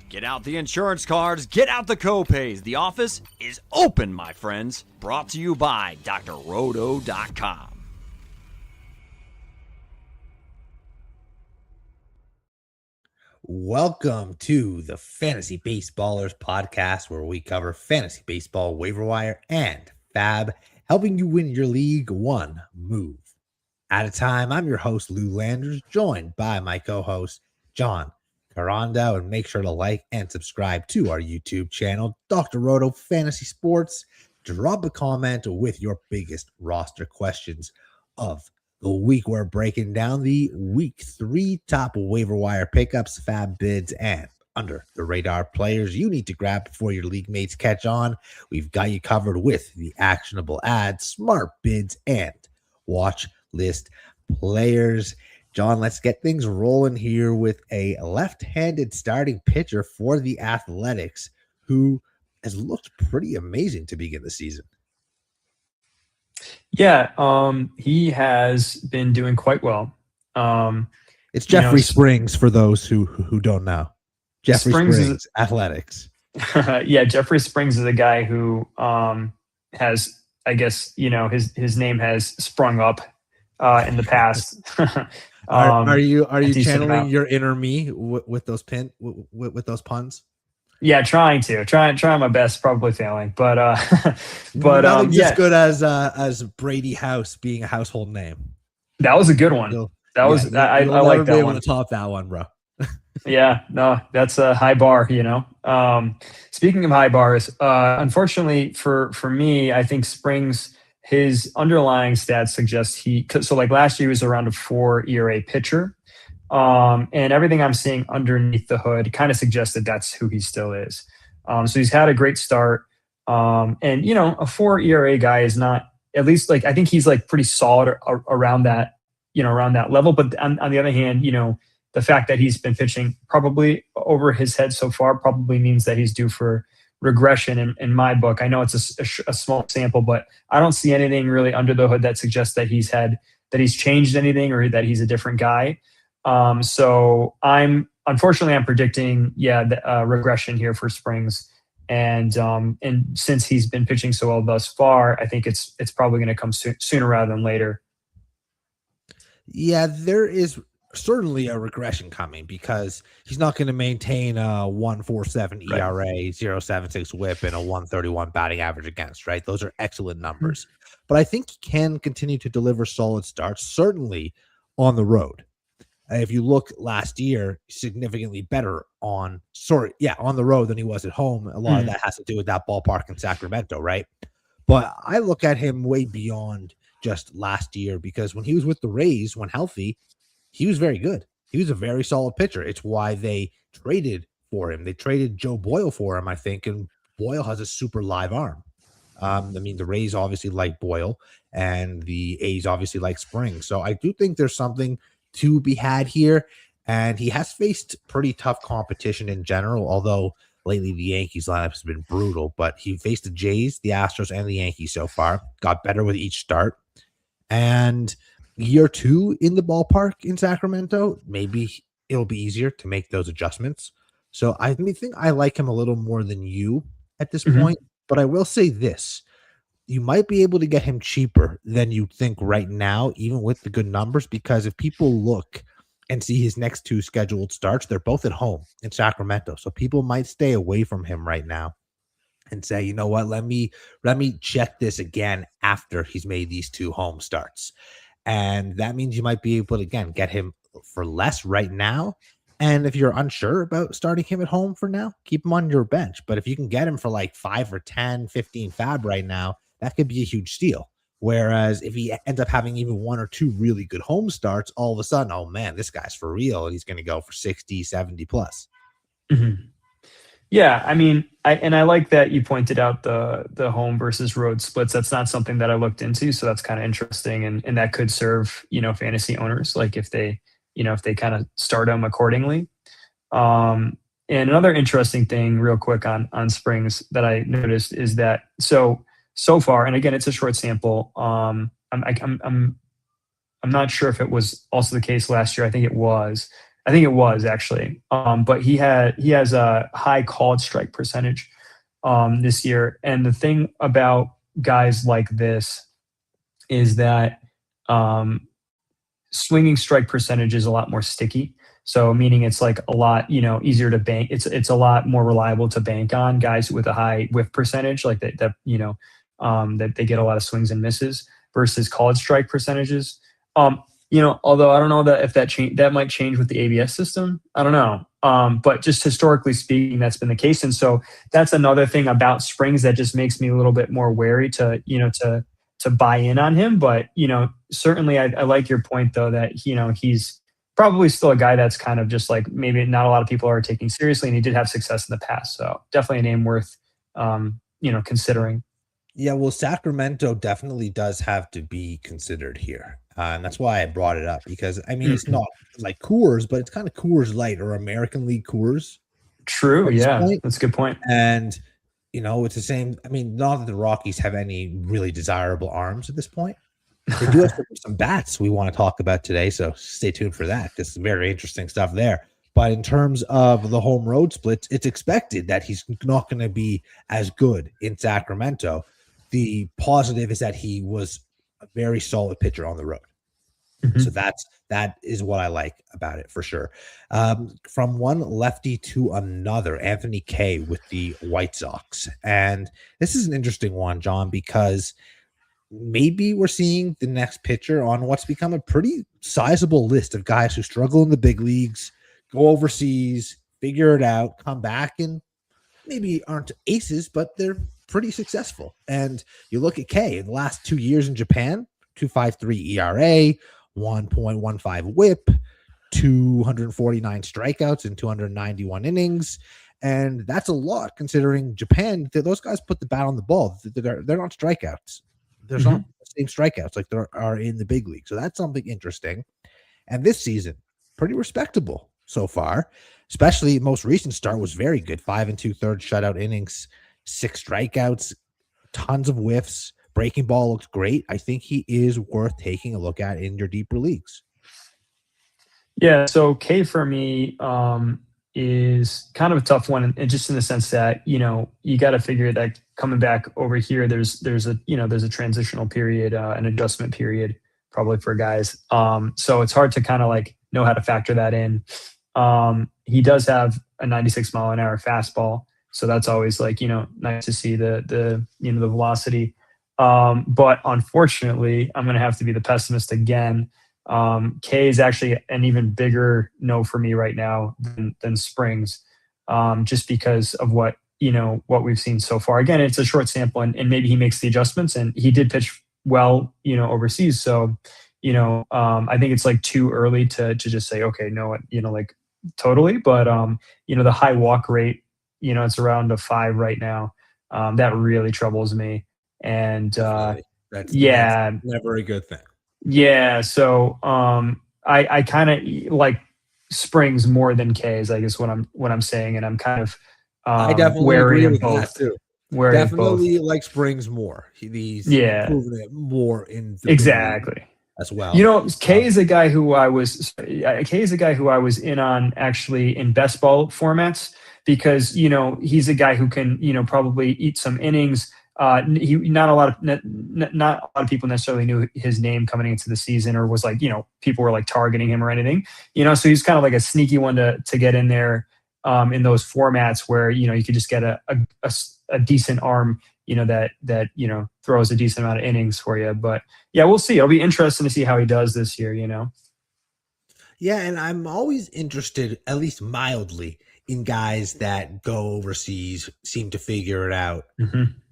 Get out the insurance cards, get out the copays. The office is open, my friends. Brought to you by drroto.com. Welcome to the Fantasy Baseballers podcast, where we cover fantasy baseball, waiver wire, and FAAB, helping you win your league one move at a time. I'm your host, Lou Landers, joined by my co-host, John Carando, and make sure to like and subscribe to our YouTube channel, Dr. Roto Fantasy Sports. Drop a comment with your biggest roster questions of the week. We're breaking down the week 3 top waiver wire pickups, FAAB bids, and under the radar players you need to grab before your league mates catch on. We've got you covered with the actionable ads, smart bids, and watch list players. John, let's get things rolling here with a left-handed starting pitcher for the Athletics who has looked pretty amazing to begin the season. Yeah, he has been doing quite well. It's Jeffrey Springs for those who don't know. Jeffrey Springs Athletics. Yeah, Jeffrey Springs is a guy who has, I guess, his name has sprung up in the past. Are you channeling your inner me with those puns? Yeah, trying my best, probably failing, but nothing's as good as Brady House being a household name. That was a good one. I like that one. To top that one, bro. Yeah, no, that's a high bar. Speaking of high bars, unfortunately for me, I think Springs, his underlying stats suggest like last year he was around a 4 ERA pitcher. And everything I'm seeing underneath the hood kind of suggests that that's who he still is. So he's had a great start. And a 4 ERA guy is not, at least I think he's pretty solid around that, around that level. But on the other hand, the fact that he's been pitching probably over his head so far probably means that he's due for regression in my book. I know it's a small sample, but I don't see anything really under the hood that suggests that he's changed anything or that he's a different guy. So I'm predicting, regression here for Springs. And since he's been pitching so well thus far, I think it's probably going to come sooner rather than later. Yeah, there is certainly a regression coming because he's not going to maintain a 1.47 ERA, 0.76 WHIP, and a 131 batting average against, right? Those are excellent numbers. But I think he can continue to deliver solid starts, certainly on the road. If you look last year, significantly better on the road than he was at home. A lot of that has to do with that ballpark in Sacramento, right? But I look at him way beyond just last year because when he was with the Rays, when healthy, he was very good. He was a very solid pitcher. It's why they traded for him. They traded Joe Boyle for him, I think, and Boyle has a super live arm. The Rays obviously like Boyle, and the A's obviously like Springs. So I do think there's something to be had here, and he has faced pretty tough competition in general, although lately the Yankees lineup has been brutal. But he faced the Jays, the Astros, and the Yankees so far. Got better with each start. And year 2 in the ballpark in Sacramento, maybe it'll be easier to make those adjustments. So I think I like him a little more than you at this point. But I will say this. You might be able to get him cheaper than you think right now, even with the good numbers, because if people look and see his next 2 scheduled starts, they're both at home in Sacramento. So people might stay away from him right now and say, you know what, let me check this again after he's made these 2 home starts. And that means you might be able to, again, get him for less right now. And if you're unsure about starting him at home for now, keep him on your bench. But if you can get him for 5 or 10, 15 FAAB right now, that could be a huge steal. Whereas if he ends up having even 1 or 2 really good home starts, all of a sudden, oh man, this guy's for real. And he's going to go for 60, 70 plus. Yeah, I like that you pointed out the home versus road splits. That's not something that I looked into, so that's kind of interesting, and that could serve fantasy owners, if they kind of start them accordingly. And another interesting thing, real quick on Springs that I noticed is that so far, and again, it's a short sample. I'm not sure if it was also the case last year. I think it was. I think it was actually. But he has a high called strike percentage this year. And the thing about guys like this is that swinging strike percentage is a lot more sticky. So meaning it's like a lot, easier to bank. It's a lot more reliable to bank on guys with a high whiff percentage, like that that they get a lot of swings and misses versus college strike percentages. Although I don't know that if that might change with the ABS system. I don't know. But just historically speaking, that's been the case. And so that's another thing about Springs that just makes me a little bit more wary to buy in on him. But, certainly I like your point though, that, he's probably still a guy that's kind of just like maybe not a lot of people are taking seriously, and he did have success in the past. So definitely a name worth, considering. Yeah, well, Sacramento definitely does have to be considered here. And that's why I brought it up, because, I mean, it's not like Coors, but it's kind of Coors Light or American League Coors. True. Yeah, that's a good point. And, it's the same. I mean, not that the Rockies have any really desirable arms at this point. They do have some bats we want to talk about today, so stay tuned for that. This is very interesting stuff there. But in terms of the home road splits, it's expected that he's not going to be as good in Sacramento. The positive is that he was a very solid pitcher on the road. Mm-hmm. So that is what I like about it for sure. From one lefty to another, Anthony Kay with the White Sox. And this is an interesting one, John, because maybe we're seeing the next pitcher on what's become a pretty sizable list of guys who struggle in the big leagues, go overseas, figure it out, come back, and maybe aren't aces, but they're pretty successful. And you look at Kay in the last 2 years in Japan, 2.53 ERA, 1.15 whip, 249 strikeouts in 291 innings. And that's a lot considering Japan, those guys put the bat on the ball. They're not strikeouts. There's not the same strikeouts like there are in the big league. So that's something interesting. And this season, pretty respectable so far, especially most recent start was very good. 5 2/3 shutout innings, 6 strikeouts, tons of whiffs. Breaking ball looks great. I think he is worth taking a look at in your deeper leagues. Yeah, so K for me is kind of a tough one, and just in the sense that you got to figure that coming back over here, there's a transitional period, an adjustment period probably for guys. So it's hard to kind of like know how to factor that in. He does have a 96 mile an hour fastball, so that's always like nice to see the velocity. But unfortunately, I'm going to have to be the pessimist again. K is actually an even bigger no for me right now than Springs, just because of what we've seen so far. Again, it's a short sample, and maybe he makes the adjustments, and he did pitch well, overseas. So, I think it's like too early to just say, okay, no, like totally. But, the high walk rate, it's around a 5 right now. That really troubles me. And that's never a good thing. Yeah, so I kind of like Springs more than K's, I guess what I'm saying, and I'm kind of I definitely wary agree of with both. that too. Wary Definitely like Springs more. He's proven it more in the exactly as well. K is a guy who I was in on actually in best ball formats, because he's a guy who can probably eat some innings. Not a lot of people necessarily knew his name coming into the season, or was like people were like targeting him or anything. So he's kind of like a sneaky one to get in there in those formats where you could just get a decent arm that throws a decent amount of innings for you. But yeah, we'll see. It'll be interesting to see how he does this year. Yeah, and I'm always interested, at least mildly, in guys that go overseas, seem to figure it out,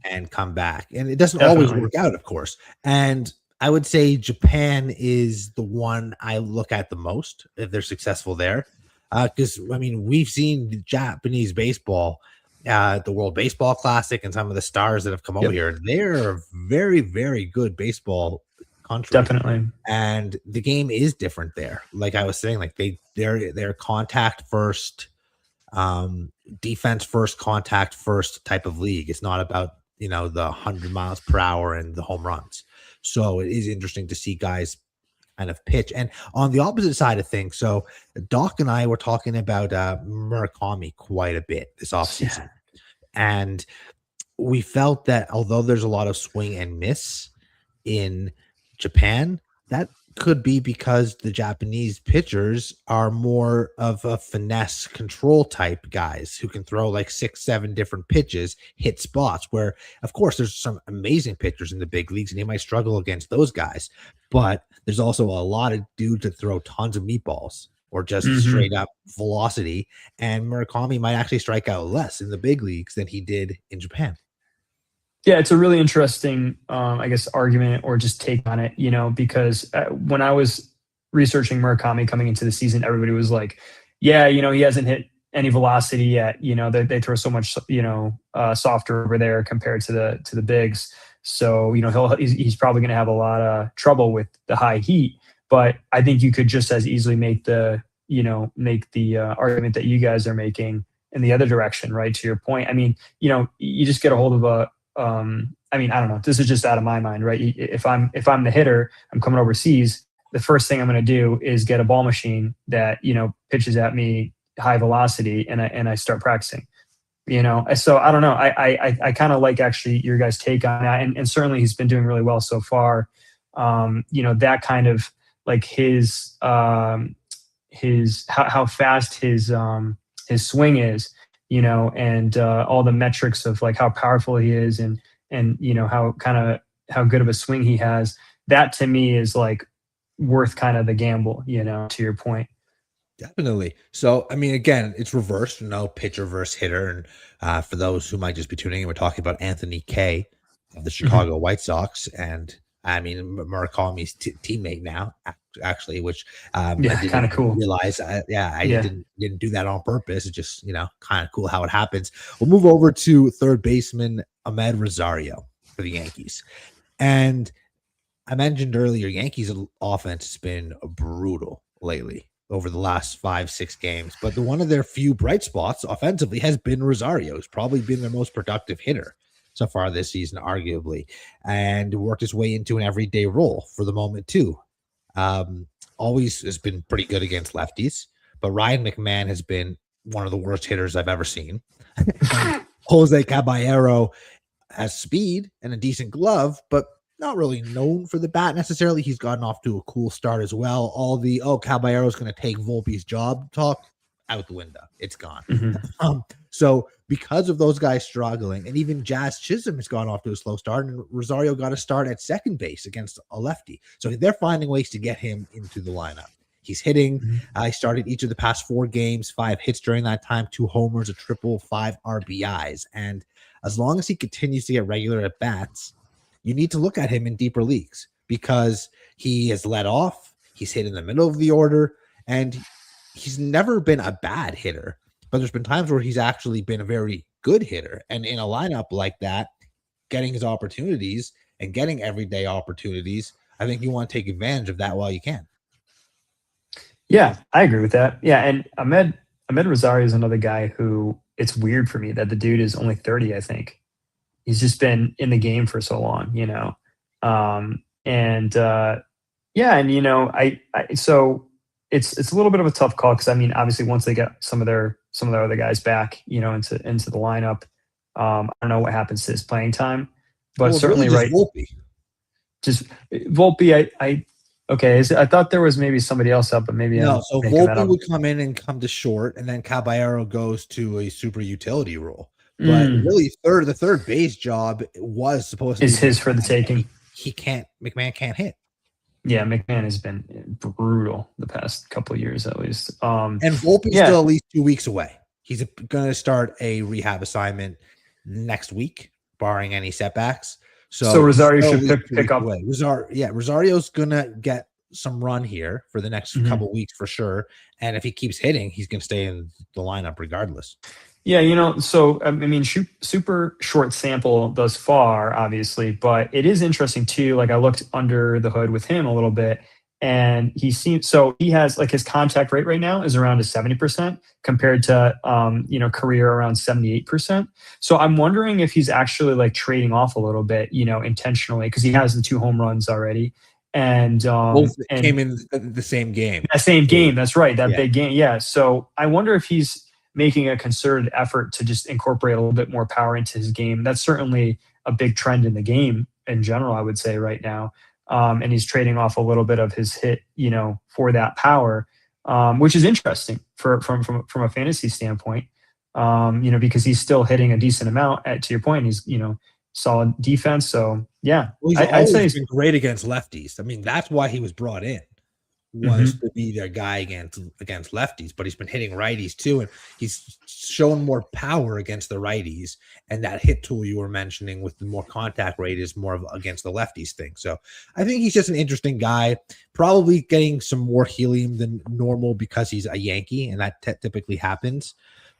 and come back. And it doesn't always work out, of course. And I would say Japan is the one I look at the most if they're successful there. Because, we've seen Japanese baseball, the World Baseball Classic, and some of the stars that have come over here. They're a very, very good baseball country. Definitely. And the game is different there. Like I was saying, like they're contact first, defense first, contact first type of league. It's not about the 100 miles per hour and the home runs. So it is interesting to see guys kind of pitch. And on the opposite side of things, so Doc and I were talking about Murakami quite a bit this offseason. And we felt that although there's a lot of swing and miss in Japan, that could be because the Japanese pitchers are more of a finesse control type guys who can throw like 6-7 different pitches, hit spots, where of course there's some amazing pitchers in the big leagues and he might struggle against those guys, but there's also a lot of dudes that throw tons of meatballs or just straight up velocity, and Murakami might actually strike out less in the big leagues than he did in Japan. Yeah, it's a really interesting, I guess, argument or just take on it, because when I was researching Murakami coming into the season, everybody was like, yeah, he hasn't hit any velocity yet. They throw so much, softer over there compared to the bigs. So, he's probably going to have a lot of trouble with the high heat. But I think you could just as easily make the argument that you guys are making in the other direction, right? To your point. I mean, you just get a hold of I don't know. This is just out of my mind, right? If I'm the hitter, I'm coming overseas. The first thing I'm going to do is get a ball machine that pitches at me high velocity, and I start practicing. So I don't know. I kind of like actually your guys' take on that, and certainly he's been doing really well so far. That kind of like his how fast his swing is. And all the metrics of like how powerful he is and how good of a swing he has, that to me is like worth kind of the gamble, to your point. Definitely. So, I mean, again, it's reversed, pitcher versus hitter. And for those who might just be tuning in, we're talking about Anthony Kay of the Chicago White Sox. And I mean, Murakami's teammate now, actually, which kind of cool. Realize, I didn't do that on purpose. It's just kind of cool how it happens. We'll move over to third baseman Ahmed Rosario for the Yankees, and I mentioned earlier, Yankees offense has been brutal lately over the last 5-6 games. But one of their few bright spots offensively has been Rosario, who's probably been their most productive hitter so far this season, arguably, and worked his way into an everyday role for the moment too. Always has been pretty good against lefties, but Ryan McMahon has been one of the worst hitters I've ever seen. Jose Caballero has speed and a decent glove, but not really known for the bat necessarily. He's gotten off to a cool start as well. All the, Caballero's going to take Volpe's job talk out the window. It's gone. So because of those guys struggling, and even Jazz Chisholm has gone off to a slow start, and Rosario got a start at second base against a lefty. So they're finding ways to get him into the lineup. He's hitting. He started each of the past 4 games, 5 hits during that time, 2 homers, a triple, 5 RBIs. And as long as he continues to get regular at bats, you need to look at him in deeper leagues because he has led off. He's hit in the middle of the order, and he's never been a bad hitter. But there's been times where he's actually been a very good hitter. And in a lineup like that, getting his opportunities and getting everyday opportunities, I think you want to take advantage of that while you can. Yeah, I agree with that. Yeah, and Ahmed Rosario is another guy who it's weird for me that the dude is only 30, I think. He's just been in the game for so long, so it's a little bit of a tough call because I mean, obviously, once they get some of their other guys back, into the lineup, I don't know what happens to his playing time, but certainly really just Volpe. I thought there was maybe somebody else up, but maybe no. So Volpe would come in and come to short, and then Caballero goes to a super utility role. But really, the third base job was supposed to be his for the taking. McMahon can't hit. Yeah, McMahon has been brutal the past couple of years at least. And Volpe's still at least 2 weeks away. He's going to start a rehab assignment next week, barring any setbacks. So Rosario should pick up. Rosario's going to get some run here for the next couple of weeks for sure. And if he keeps hitting, he's going to stay in the lineup regardless. Yeah, so I mean, super short sample thus far, obviously, but it is interesting too. Like I looked under the hood with him a little bit, and he has like his contact rate right now is around 70% compared to career around 78%. So I'm wondering if he's actually like trading off a little bit, intentionally, because he has the 2 home runs already, and Both came in the same game. That same game, that's right, that Yeah. big game. Yeah. So I wonder if he's making a concerted effort to just incorporate a little bit more power into his game. That's certainly a big trend in the game in general, I would say right now. And he's trading off a little bit of his hit, for that power, which is interesting from a fantasy standpoint. Because he's still hitting a decent amount. To your point, he's solid defense. So yeah, Well, he's I'd always say been great against lefties. I mean, that's why he was brought in, was to be their guy against lefties. But he's been hitting righties too, and he's shown more power against the righties. And that hit tool you were mentioning with the more contact rate is more of against the lefties thing. So I think he's just an interesting guy. Probably getting some more helium than normal because he's a Yankee, and that typically happens.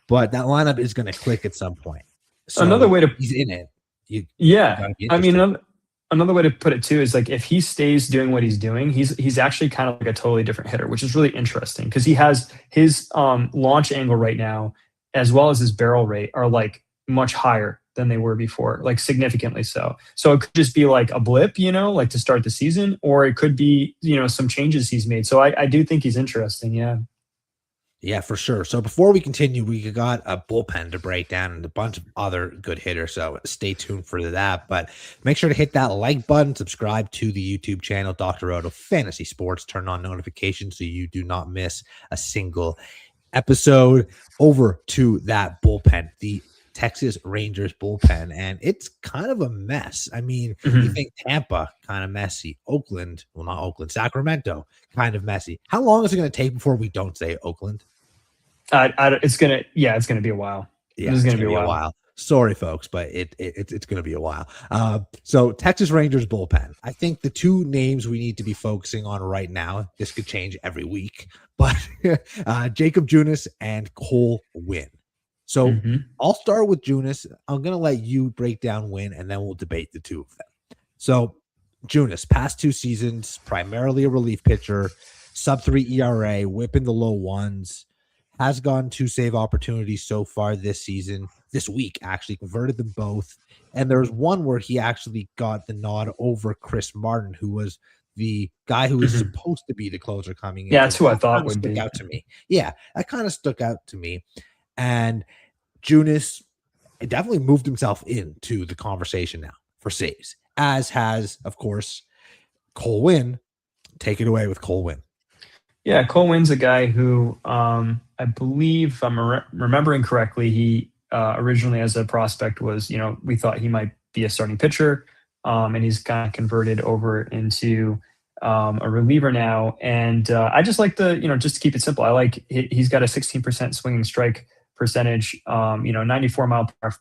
But that lineup is going to click at some point. So another way to he's in it. I mean, another way to put it too is like if he stays doing what he's doing, he's actually kind of like a totally different hitter, which is really interesting because he has his launch angle right now, as well as his barrel rate are like much higher than they were before, like significantly so. So it could just be like a blip, like to start the season, or it could be some changes he's made. So I do think he's interesting. Yeah. Yeah, for sure. So before we continue, we got a bullpen to break down and a bunch of other good hitters. So stay tuned for that. But make sure to hit that like button, subscribe to the YouTube channel, Dr. Roto Fantasy Sports. Turn on notifications so you do not miss a single episode. Over to that bullpen, the Texas Rangers bullpen, and it's kind of a mess. I mean, you think Tampa, kind of messy. Oakland, well, not Oakland, Sacramento, kind of messy. How long is it going to take before we don't say Oakland? It's gonna be a while. Yeah, it's gonna be a while. Sorry, folks, but it's gonna be a while. So Texas Rangers bullpen. I think the two names we need to be focusing on right now. This could change every week, but Jacob Junis and Cole Winn. So I'll start with Junis. I'm gonna let you break down Winn, and then we'll debate the two of them. So Junis, past 2 seasons, primarily a relief pitcher, sub-3 ERA, whip in the low ones. Has gotten 2 save opportunities so far this season. This week, actually, converted them both. And there was one where he actually got the nod over Chris Martin, who was the guy who was supposed to be the closer coming in. Yeah, that's who I thought would be. Out to me. Yeah, that kind of stuck out to me. And Junis definitely moved himself into the conversation now for saves, as has, of course, Cole Winn. Take it away with Cole Winn. Yeah, Cole Winn's a guy who I believe, if I'm remembering correctly, he originally as a prospect was, we thought he might be a starting pitcher, and he's kind of converted over into a reliever now. And I just like just to keep it simple, I like he's got a 16% swinging strike percentage, 94 mile per hour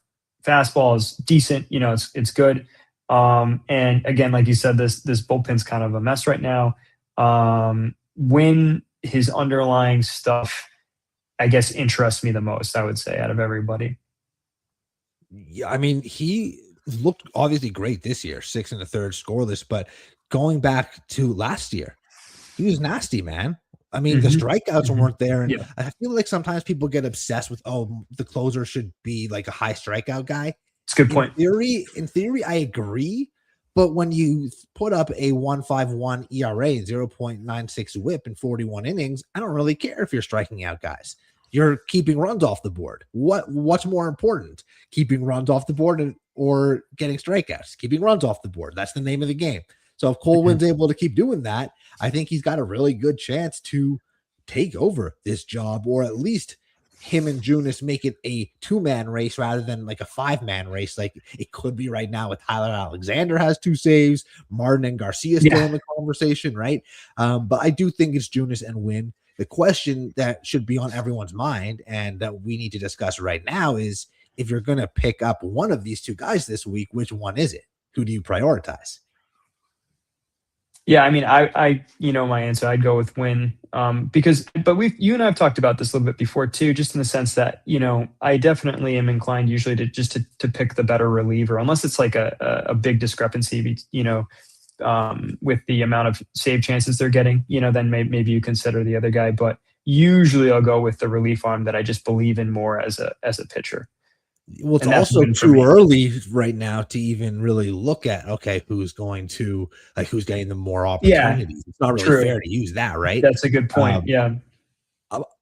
fastball is decent, it's good. And again, like you said, this bullpen's kind of a mess right now. When his underlying stuff, I guess, interests me the most, I would say, out of everybody. Yeah, I mean, he looked obviously great this year, 6 1/3 scoreless, but going back to last year, he was nasty, man. I mean, the strikeouts weren't there. And I feel like sometimes people get obsessed with, the closer should be like a high strikeout guy. It's a good point. In theory, I agree. But when you put up a 1.51 ERA, 0.96 whip in 41 innings, I don't really care if you're striking out guys. You're keeping runs off the board. What's more important? Keeping runs off the board or getting strikeouts? Keeping runs off the board. That's the name of the game. So if Cole Winn's able to keep doing that, I think he's got a really good chance to take over this job, or at least him and Junis make it a 2-man race rather than like a 5-man race like it could be right now with Tyler Alexander has 2 saves, Martin and Garcia still in the conversation, right? But I do think it's Junis and Winn. The question that should be on everyone's mind and that we need to discuss right now is, if you're going to pick up one of these 2 guys this week, which one is it? Who do you prioritize? Yeah, I mean, I my answer, I'd go with Winn, but you and I have talked about this a little bit before too, just in the sense that, I definitely am inclined usually to pick the better reliever, unless it's like a big discrepancy, with the amount of save chances they're getting, then maybe you consider the other guy, but usually I'll go with the relief arm that I just believe in more as a pitcher. Well, it's And that's a also win for too me. early right now to even really look at, okay, who's going to, like, who's getting the more Yeah, opportunities. It's not really true. fair to use that, right? That's a good point. Um, Yeah.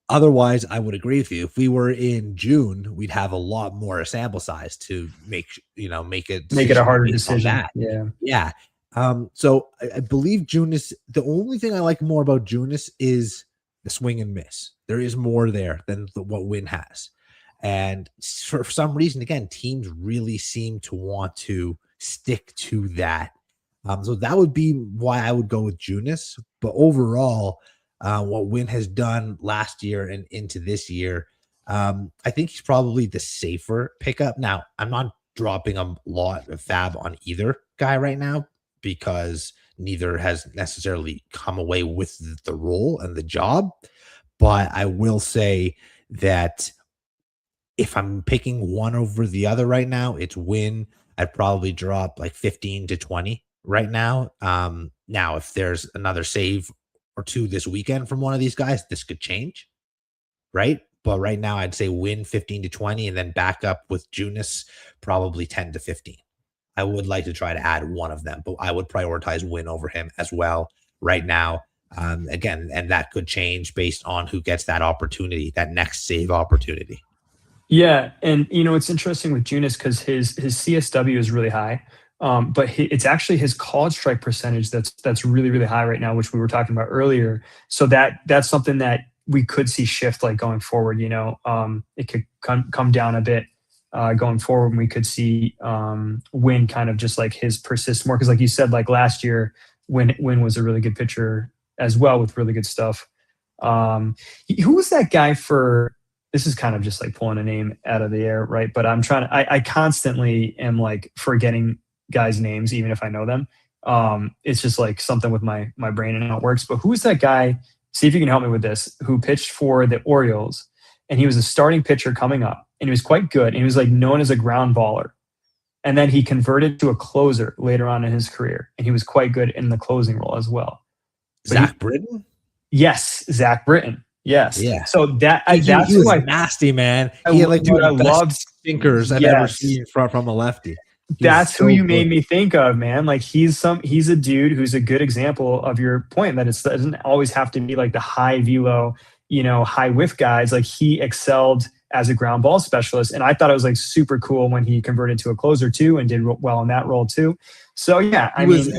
Otherwise, I would agree with you. If we were in June, we'd have a lot more sample size to make a Make it a decision harder based on decision. that. Yeah. Yeah. So I believe Junis, the only thing I like more about Junis is the swing and miss. There is more there than what Win has. And for some reason, again, teams really seem to want to stick to that. So that would be why I would go with Junis. But overall, what Win has done last year and into this year, I think he's probably the safer pickup. Now, I'm not dropping a lot of FAAB on either guy right now because neither has necessarily come away with the role and the job. But I will say that if I'm picking one over the other right now, it's Win. I'd probably drop like 15 to 20 right now. Now, if there's another save or two this weekend from one of these guys, this could change, right? But right now, I'd say Win 15 to 20 and then back up with Junis probably 10 to 15. I would like to try to add one of them, but I would prioritize Win over him as well right now. Again, and that could change based on who gets that opportunity, that next save opportunity. Yeah, and it's interesting with Junis because his CSW is really high, but it's actually his college strike percentage that's really really high right now, which we were talking about earlier. So that's something that we could see shift like going forward. It could come down a bit going forward, and we could see Win kind of just like his persist more because, like you said, like last year, Win was a really good pitcher as well with really good stuff. Who was that guy for? This is kind of just like pulling a name out of the air, right? But I constantly am like forgetting guys' names, even if I know them. It's just like something with my brain and how it works. But who's that guy? See if you can help me with this. Who pitched for the Orioles, and he was a starting pitcher coming up, and he was quite good, and he was like known as a ground baller. And then he converted to a closer later on in his career, and he was quite good in the closing role as well. Zach Britton? Yes, Zach Britton. Yes. Yeah. So that's he was nasty, man. He had like what I loved stinkers I've ever seen from a lefty. That's who you made me think of, man. Like he's a dude who's a good example of your point that it doesn't always have to be like the high velo, high whiff guys. Like he excelled as a ground ball specialist, and I thought it was like super cool when he converted to a closer too and did well in that role too. So yeah, he was an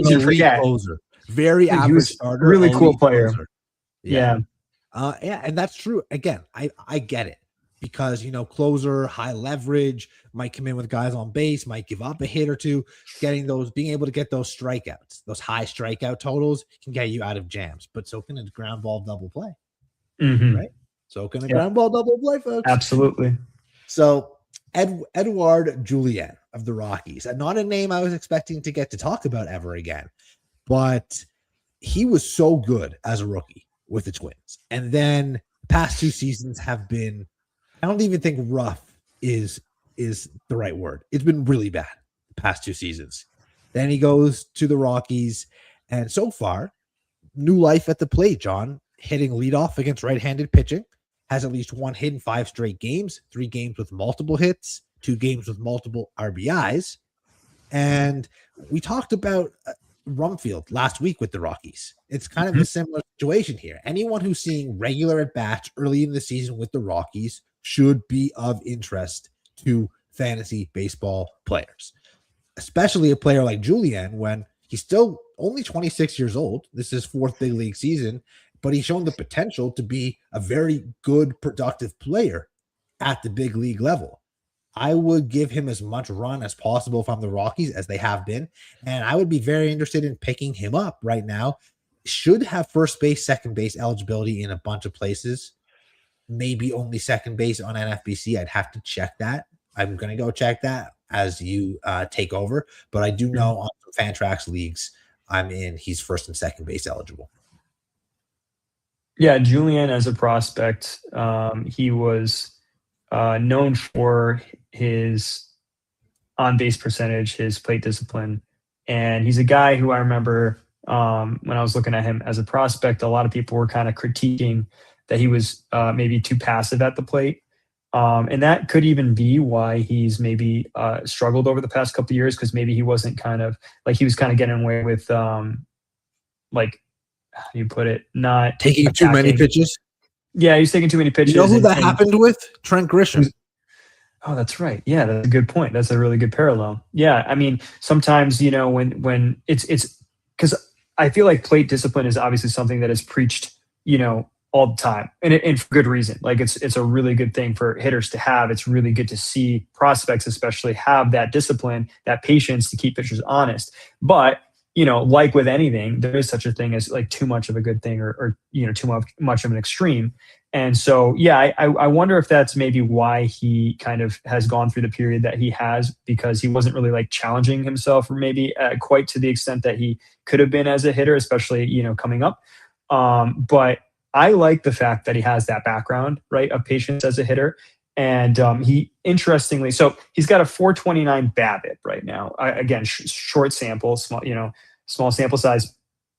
elite closer, very average starter, really cool player. Closer. Yeah. And that's true. Again, I get it because closer, high leverage, might come in with guys on base, might give up a hit or two. Being able to get those strikeouts, those high strikeout totals can get you out of jams. But so can a ground ball double play, right? So can a ground ball double play, folks. Absolutely. So Edouard Julien of the Rockies, not a name I was expecting to get to talk about ever again, but he was so good as a rookie with the Twins. And then the past two seasons have been, I don't even think rough is the right word. It's been really bad the past two seasons. Then he goes to the Rockies, and so far, new life at the plate, John, hitting leadoff against right-handed pitching, has at least one hit in 5 straight games, 3 games with multiple hits, 2 games with multiple RBIs. And we talked about Rumfield last week with the Rockies. It's kind of a similar situation here. Anyone who's seeing regular at bats early in the season with the Rockies should be of interest to fantasy baseball players, especially a player like Julien when he's still only 26 years old. This is his 4th big league season, but he's shown the potential to be a very good, productive player at the big league level. I would give him as much run as possible if I'm the Rockies, as they have been. And I would be very interested in picking him up right now. Should have first base, second base eligibility in a bunch of places. Maybe only second base on NFBC. I'd have to check that. I'm going to go check that as you take over. But I do know on some Fantrax leagues I'm in, he's first and second base eligible. Yeah, Julien as a prospect, he was known for his on-base percentage, his plate discipline. And he's a guy who I remember when I was looking at him as a prospect, a lot of people were kind of critiquing that he was maybe too passive at the plate. And that could even be why he's maybe struggled over the past couple of years, because maybe he wasn't he was kind of getting away with like, how do you put it, not Taking too many attacking. pitches. Yeah, he's taking too many pitches. You know who that and happened with? Trent Grisham. Oh, that's right. Yeah, that's a good point. That's a really good parallel. Yeah, I mean, sometimes, when it's because I feel like plate discipline is obviously something that is preached, all the time, and for good reason. Like it's a really good thing for hitters to have. It's really good to see prospects, especially, have that discipline, that patience to keep pitchers honest. But like with anything, there is such a thing as like too much of a good thing, or too much of an extreme. And so, yeah, I wonder if that's maybe why he kind of has gone through the period that he has, because he wasn't really like challenging himself, or maybe quite to the extent that he could have been as a hitter, especially, coming up. But I like the fact that he has that background, right, of patience as a hitter. And he, interestingly, so he's got a 429 BABIP right now. Again, short sample, small sample size.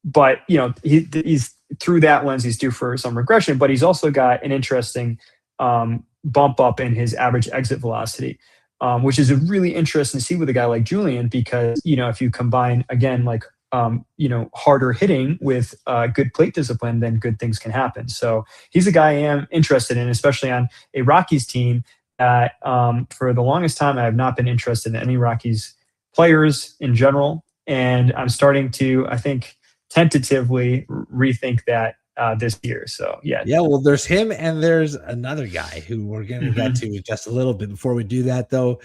But he's, through that lens, he's due for some regression. But he's also got an interesting bump up in his average exit velocity, which is really interesting to see with a guy like Julian, because if you combine, again, like harder hitting with good plate discipline, then good things can happen. So he's a guy I am interested in, especially on a Rockies team that for the longest time I have not been interested in any Rockies players in general. And I'm starting to, I think, tentatively rethink that this year. So yeah. Well, there's him, and there's another guy who we're going to get to just a little bit. Before we do that, though,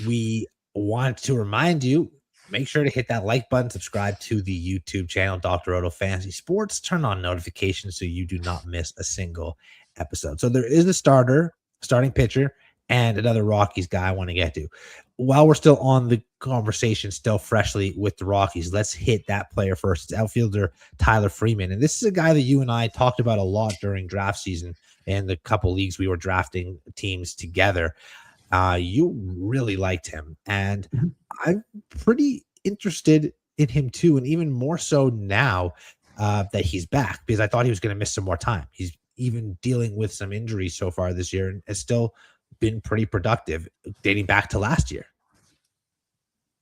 we want to remind you, make sure to hit that like button, subscribe to the YouTube channel, Dr. Odo Fantasy Sports, turn on notifications so you do not miss a single episode. So there is a starting pitcher, and another Rockies guy I want to get to. While we're still on the conversation, still freshly with the Rockies, let's hit that player first. It's outfielder Tyler Freeman. And this is a guy that you and I talked about a lot during draft season and the couple leagues we were drafting teams together. You really liked him. And I'm pretty interested in him too. And even more so now that he's back, because I thought he was going to miss some more time. He's even dealing with some injuries so far this year and has still been pretty productive dating back to last year.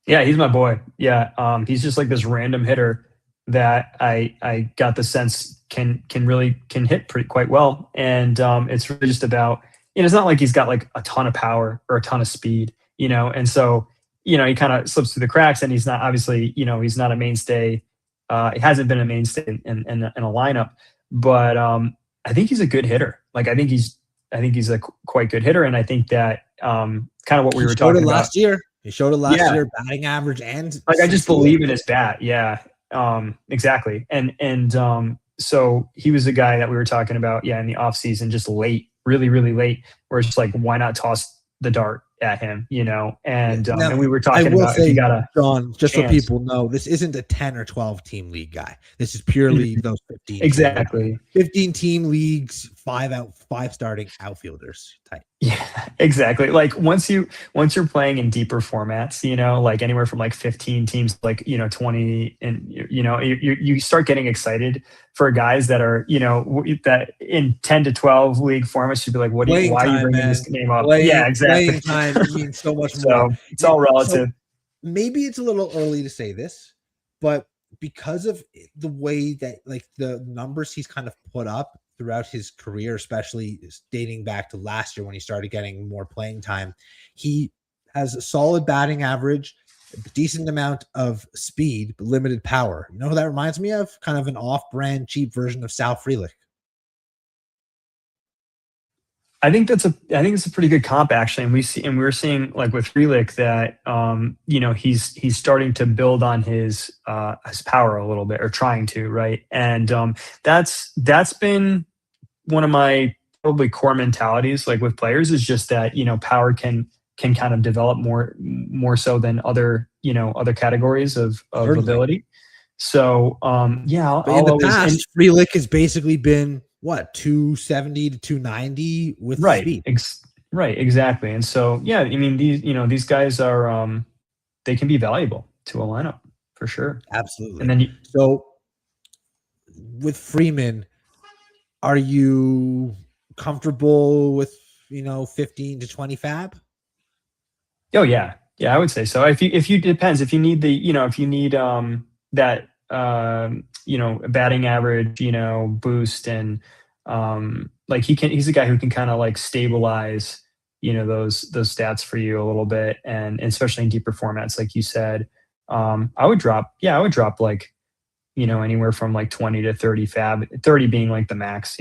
Yeah, he's my boy. Yeah, he's just like this random hitter that I got the sense can hit quite well. And it's really just about, it's not like he's got like a ton of power or a ton of speed, and so he kind of slips through the cracks, and he's not, obviously, he's not a mainstay. He hasn't been a mainstay in a lineup, but I think he's a good hitter. Like I think he's a quite good hitter, and I think that kind of what we were talking about last year. He showed it last year, batting average, and like I just believe in his bat. Yeah, exactly. And so he was a guy that we were talking about, in the offseason, just late, really, really late, where it's just like, why not toss the dart at him, And now, and we were talking about, if you got a John, just chance. So people know, this isn't a 10 or 12 team league guy. This is purely those 15. Exactly. 15 team leagues, 5 starting outfielders type. Yeah, exactly. Like once you're playing in deeper formats, like anywhere from like 15 teams, like 20, and you start getting excited for guys that are that in 10 to 12 league formats. You'd be like, why are you bringing this name up? Yeah, exactly. Playing time means so much more. So it's all relative. So maybe it's a little early to say this, but because of the way that, like, the numbers he's kind of put up throughout his career, especially dating back to last year when he started getting more playing time, he has a solid batting average, a decent amount of speed, but limited power. You know who that reminds me of? Kind of an off-brand, cheap version of Sal Frelick. I think it's a pretty good comp, actually, and we're seeing, like with Frelick, that he's starting to build on his power a little bit, or trying to, right? And that's been one of my probably core mentalities, like with players, is just that power can kind of develop more so than other categories of ability. So in the past, Frelick has basically been 270 to 290 with speed. Right, exactly. And so I mean, these guys are they can be valuable to a lineup for sure. Absolutely. And then so with Freeman, are you comfortable with 15 to 20 fab. Oh yeah. Yeah, I would say so. If you depends, if you need if you need that batting average, boost, and like he's a guy who can kind of like stabilize, those stats for you a little bit, and especially in deeper formats like you said. I would drop like, anywhere from like 20 to 30 fab, 30 being like the max.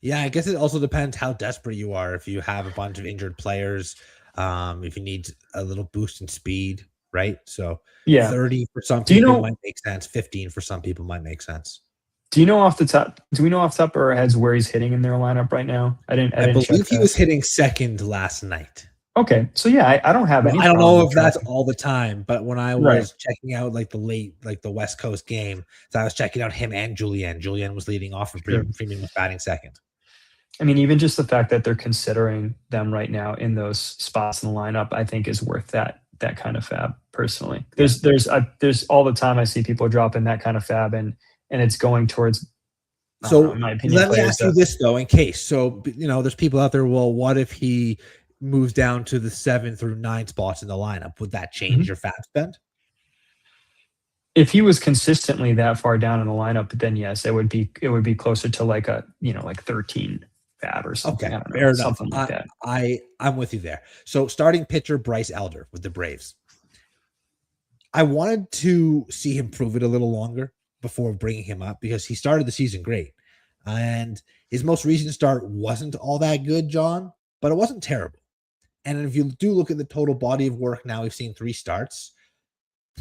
Yeah, I guess it also depends how desperate you are. If you have a bunch of injured players, if you need a little boost in speed, right? So Yeah. 30 for some people might make sense. 15 for some people might make sense. Do we know off the top of our heads where he's hitting in their lineup right now? I believe he was hitting second last night. Okay, so yeah, I don't have any. I don't know if that's all the time, but when I was checking out like the West Coast game, so I was checking out him and Julian. Julian was leading off, and Freeman was batting second. I mean, even just the fact that they're considering them right now in those spots in the lineup, I think is worth that kind of fab. Personally, there's all the time I see people dropping that kind of fab, and it's going towards. So in my opinion, let me ask you this though, in case. So there's people out there. Well, what if he moves down to the 7 through 9 spots in the lineup? Would that change your fab spend? If he was consistently that far down in the lineup, then yes, it would be closer to like a like 13 fab or something. Okay, fair enough. Something like that. I'm with you there. So starting pitcher Bryce Elder with the Braves. I wanted to see him prove it a little longer before bringing him up because he started the season great, and his most recent start wasn't all that good, John, but it wasn't terrible. And if you do look at the total body of work now, we've seen 3 starts,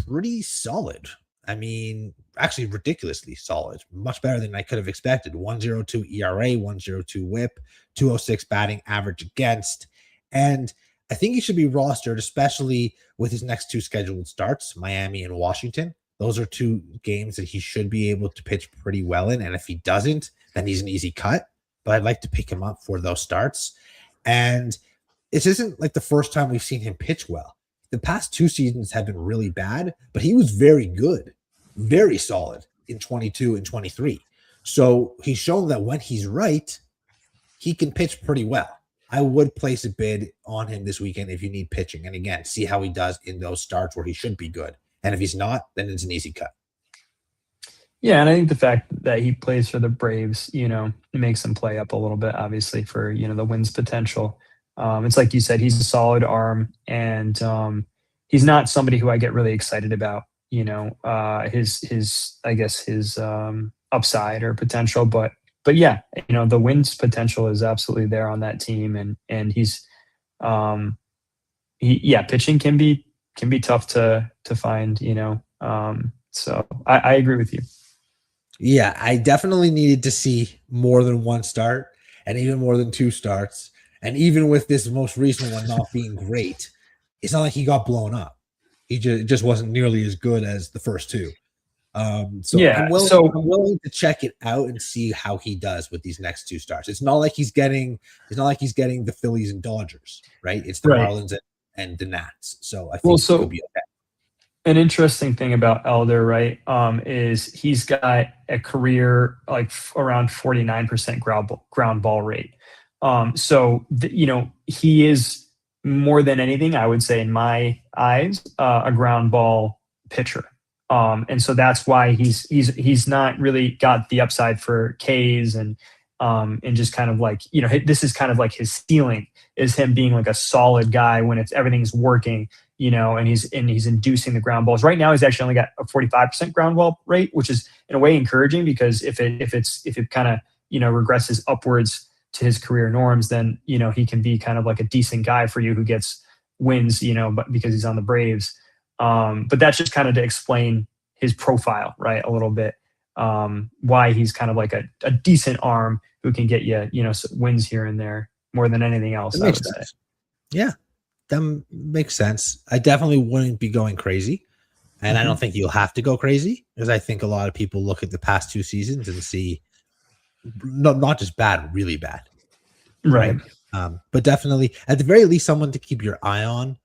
pretty solid. I mean, actually ridiculously solid, much better than I could have expected. 1.02 ERA, 1.02 WHIP, 206 batting average against. And I think he should be rostered, especially with his next 2 scheduled starts, Miami and Washington. Those are 2 games that he should be able to pitch pretty well in. And if he doesn't, then he's an easy cut. But I'd like to pick him up for those starts. And this isn't like the first time we've seen him pitch well. The past 2 seasons have been really bad, but he was very good, very solid in 22 and 23. So he's shown that when he's right, he can pitch pretty well. I would place a bid on him this weekend if you need pitching. And again, see how he does in those starts where he should be good. And if he's not, then it's an easy cut. Yeah, and I think the fact that he plays for the Braves, makes him play up a little bit, obviously, for, the wins potential. It's like you said, he's a solid arm, and he's not somebody who I get really excited about, his upside or potential. But yeah, the wins potential is absolutely there on that team, and he's pitching can be tough to find, so I agree with you. Yeah, I definitely needed to see more than 1 start and even more than 2 starts. And even with this most recent one not being great, it's not like he got blown up. He just wasn't nearly as good as the first 2. I'm willing to check it out and see how he does with these next 2 starts. It's not like he's getting the Phillies and Dodgers, right? It's the Marlins and the Nats. So I think it could be okay. An interesting thing about Elder, right, is he's got a career like around 49% ground ball rate. He is more than anything, I would say, in my eyes, a ground ball pitcher. And so that's why he's not really got the upside for Ks and just kind of like, this is kind of like his ceiling is him being like a solid guy when everything's working, and he's inducing the ground balls. Right now, he's actually only got a 45% ground ball rate, which is in a way encouraging because if it kind of, regresses upwards to his career norms, then, he can be kind of like a decent guy for you who gets wins, but because he's on the Braves. But that's just kind of to explain his profile, right, a little bit, why he's kind of like a decent arm who can get you, wins here and there more than anything else. I would say. Yeah, that makes sense. I definitely wouldn't be going crazy, and I don't think you'll have to go crazy because I think a lot of people look at the past 2 seasons and see not just bad, really bad, right? But definitely, at the very least, someone to keep your eye on.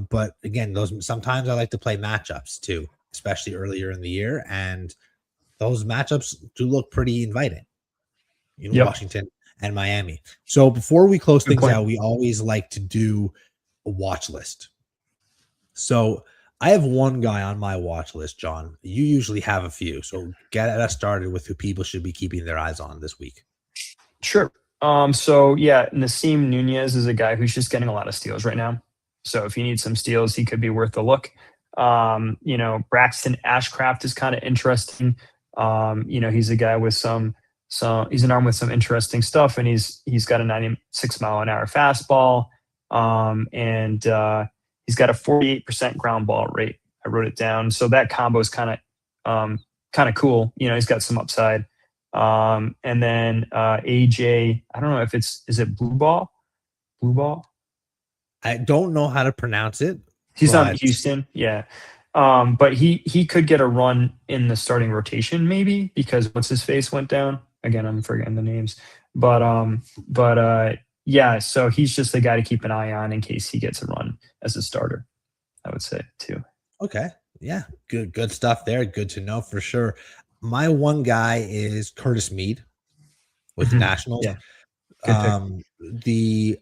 But again, sometimes I like to play matchups too, especially earlier in the year, and those matchups do look pretty inviting. Washington and Miami. So before we close Good things point. out, we always like to do a watch list. So I have one guy on my watch list, John. You usually have a few. So get us started with who people should be keeping their eyes on this week. Sure. So yeah, Nassim Nunez is a guy who's just getting a lot of steals right now. So if you need some steals, he could be worth a look. Braxton Ashcraft is kind of interesting. He's a guy with he's an arm with some interesting stuff, and he's got a 96-mile-an-hour fastball. And he's got a 48% ground ball rate. I wrote it down. So that combo is kind of cool. He's got some upside. And then AJ, I don't know if is it Blue Ball? I don't know how to pronounce it. He's on Houston, yeah. But he could get a run in the starting rotation maybe because what's his face went down. Again, I'm forgetting the names. But yeah, so he's just the guy to keep an eye on in case he gets a run as a starter, I would say too. Okay. Yeah. Good stuff there. Good to know for sure. My one guy is Curtis Mead with the Nationals. Yeah. Good pick. The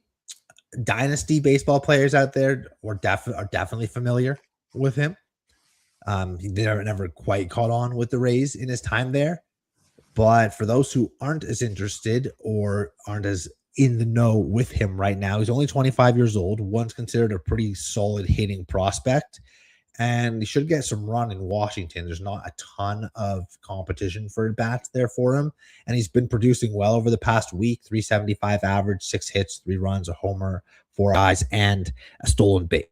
dynasty baseball players out there are definitely familiar with him. He never quite caught on with the Rays in his time there. But for those who aren't as interested or aren't as in the know with him right now, he's only 25 years old. One's considered a pretty solid hitting prospect. And he should get some run in Washington. There's not a ton of competition for bats there for him. And he's been producing well over the past week. 375 average, 6 hits, 3 runs, a homer, 4 eyes, and a stolen base.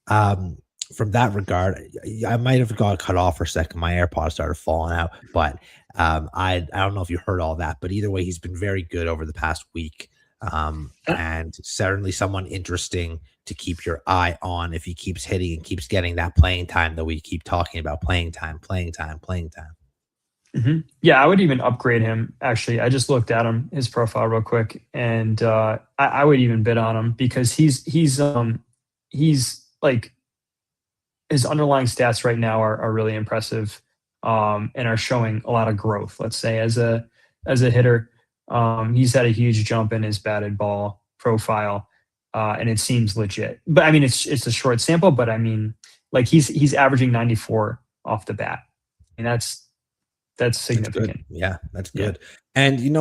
From that regard, I might have got cut off for a second. My AirPods started falling out. But I don't know if you heard all that. But either way, he's been very good over the past week. And certainly someone interesting to keep your eye on if he keeps hitting and keeps getting that playing time that we keep talking about. Playing time. Mm-hmm. Yeah, I would even upgrade him. Actually, I just looked at his profile real quick, and I would even bid on him because he's like his underlying stats right now are really impressive, and are showing a lot of growth. Let's say as a hitter. He's had a huge jump in his batted ball profile, and it seems legit. But I mean, it's a short sample. But I mean, like he's averaging 94 off the bat. I mean, that's significant. That's good. And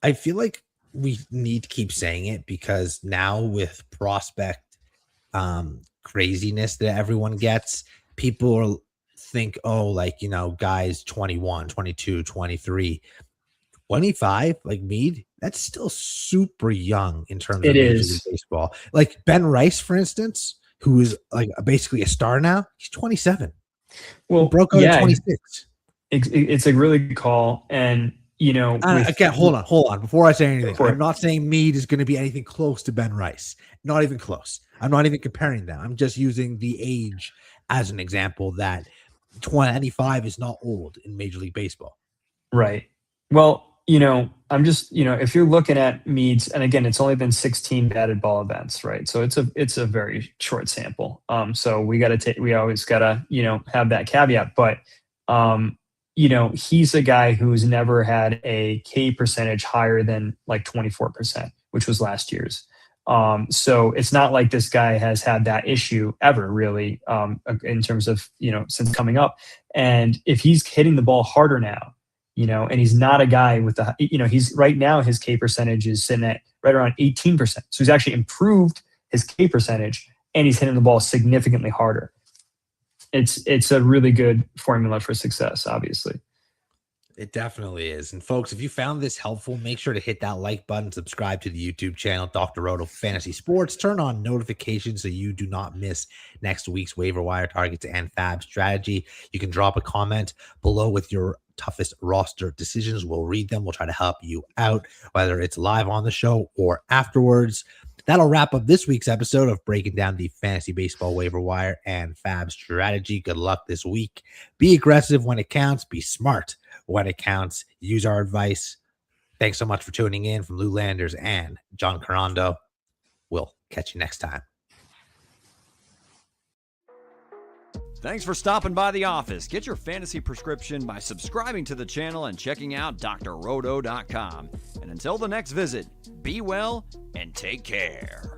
I feel like we need to keep saying it because now with prospect craziness that everyone gets, people think, guys 21, 22, 23. 25, like Mead, that's still super young in terms of Major League Baseball. Like Ben Rice, for instance, who is like basically a star now, he's 27. Well, he broke out at 26. It's a really good call. And, again, hold on. Before I say anything, I'm not saying Mead is going to be anything close to Ben Rice. Not even close. I'm not even comparing them. I'm just using the age as an example that 25 is not old in Major League Baseball. Right. Well, I'm just, if you're looking at Mead's, and again, it's only been 16 batted ball events, right? So it's a very short sample. So we always gotta, have that caveat. But, he's a guy who's never had a K percentage higher than like 24%, which was last year's. So it's not like this guy has had that issue ever really, in terms of, since coming up. And if he's hitting the ball harder now, and he's not a guy with he's right now his K percentage is sitting at right around 18%. So he's actually improved his K percentage and he's hitting the ball significantly harder. It's a really good formula for success, obviously. It definitely is. And folks, if you found this helpful, make sure to hit that like button, subscribe to the YouTube channel, Dr. Roto Fantasy Sports, turn on notifications so you do not miss next week's waiver wire targets and FAAB strategy. You can drop a comment below with your toughest roster decisions. We'll read them. We'll try to help you out, whether it's live on the show or afterwards. That'll wrap up this week's episode of breaking down the fantasy baseball waiver wire and FAAB strategy. Good luck this week. Be aggressive when it counts. Be smart when it counts. Use our advice. Thanks so much for tuning in from Lou Landers and John Carando. We'll catch you next time. Thanks for stopping by the office. Get your fantasy prescription by subscribing to the channel and checking out drroto.com. And until the next visit, be well and take care.